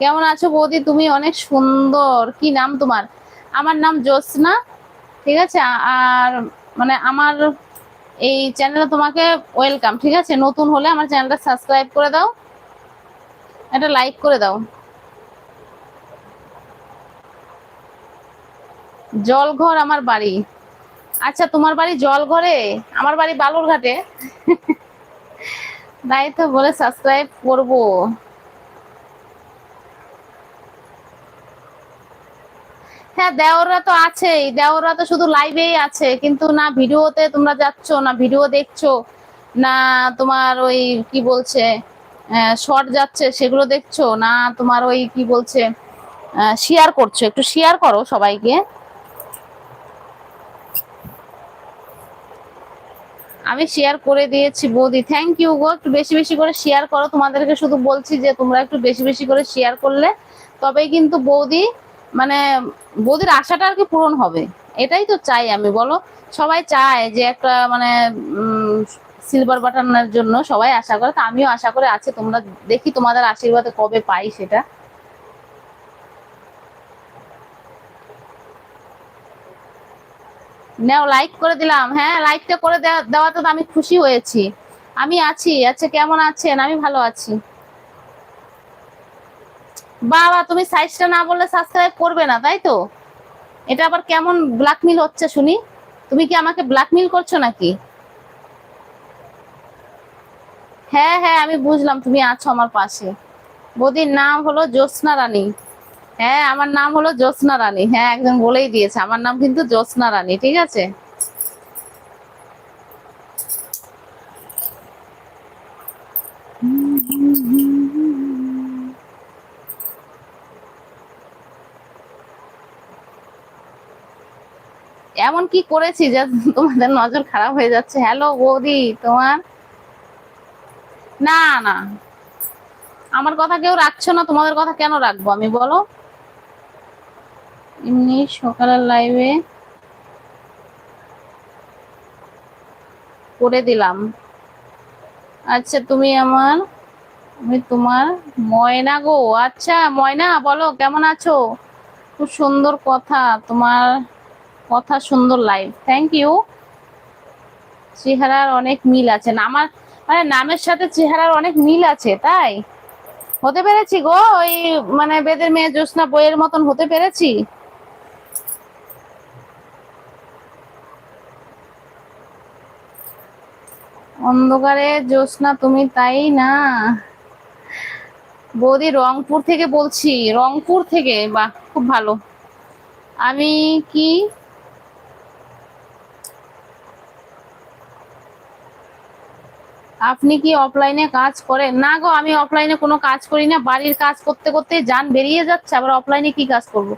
কেমন আছো বৌদি? তুমি অনেক সুন্দর। কি নাম তোমার? আমার নাম জ্যোৎস্না। ঠিক আছে। আর মানে আমার এই চ্যানেলে তোমাকে ওয়েলকাম। ঠিক আছে, নতুন হলে আমার চ্যানেলটা সাবস্ক্রাইব করে দাও, একটা লাইক করে দাও। জলঘর আমার বাড়ি। আচ্ছা, তোমার বাড়ি জলঘরে, আমার বাড়ি বালুরঘাটে। তাই তো বলে সাবস্ক্রাইব করবো। হ্যাঁ, দেওররা তো আছেই, দেওররা তো শুধু লাইভেই আছে, কিন্তু না ভিডিওতে তোমরা যাচ্ছ, না ভিডিও দেখছো, না তোমার ওই কি বলছে শর্ট যাচ্ছে সেগুলো দেখছো, না তোমার ওই কি বলছে শেয়ার করছো। একটু শেয়ার করো সবাইকে। আমি শেয়ার করে দিয়েছি বৌদি, থ্যাংক ইউ গো। একটু বেশি বেশি করে শেয়ার করো, তোমাদেরকে শুধু বলছি যে তোমরা একটু বেশি বেশি করে শেয়ার করলে তবেই কিন্তু বৌদি মানে বৌদির আশাটা আর কি পূরণ হবে। এটাই তো চাই আমি, বলো। সবাই চায় যে একটা মানে সিলভার বাটনের জন্য সবাই আশা করে, তো আমিও আশা করে আছি। তোমরা দেখি তোমাদের আশীর্বাদে কবে পাই সেটা। নাও, লাইক করে দিলাম। হ্যাঁ, লাইকটা করে দেওয়াতে তো আমি খুশি হয়েছি। আমি আছি। আচ্ছা, কেমন আছেন? আমি ভালো আছি। বাবা, তুমি সাইজটা না বললে সাবস্ক্রাইব করবে না, তাই তো? এটা আবার কেমন ব্ল্যাকমেল হচ্ছে শুনি? তুমি কি আমাকে ব্ল্যাকমেল করছো নাকি? হ্যাঁ হ্যাঁ, আমি বুঝলাম তুমি আছো আমার পাশে। বৌদির নাম হলো জ্যোৎস্না রানী। হ্যাঁ, আমার নাম হলো জ্যোৎস্না রানী। হ্যাঁ, একজন বলেই দিয়েছে আমার নাম কিন্তু জ্যোৎস্না রানী। ঠিক আছে। এমন কি করেছি যে তোমাদের নজর খারাপ হয়ে যাচ্ছে? হ্যালো বৌদি, তোমার না না, আমার কথা কেউ রাখছো না, তোমাদের কথা কেন রাখবো আমি, বলো? এমনি সকালের লাইভে করে দিলাম। আচ্ছা, আমি তোমার ময়না গো। আচ্ছা ময়না, বলো কেমন আছো? খুব সুন্দর কথা তোমার, কথা সুন্দর, লাইভ, থ্যাংক ইউ। চেহারার অনেক মিল আছে না আমার, মানে নামের সাথে চেহারার অনেক মিল আছে, তাই হতে পেরেছি গো। ওই মানে বেদের মেয়ে জ্যোৎস্না বইয়ের মতন হতে পেরেছি। অন্ধকারে জ্যোৎস্না তুমি, তাই না? বৌদি রংপুর থেকে বলছি, রংপুর থেকে। বাহ, খুব ভালো। আমি কি আপনি কি অফলাইনে কাজ করেন? না গো, আমি অফলাইনে কোনো কাজ করি না। বাড়ির কাজ করতে করতে জান বেরিয়ে যাচ্ছে, আবার অফলাইনে কি কাজ করব?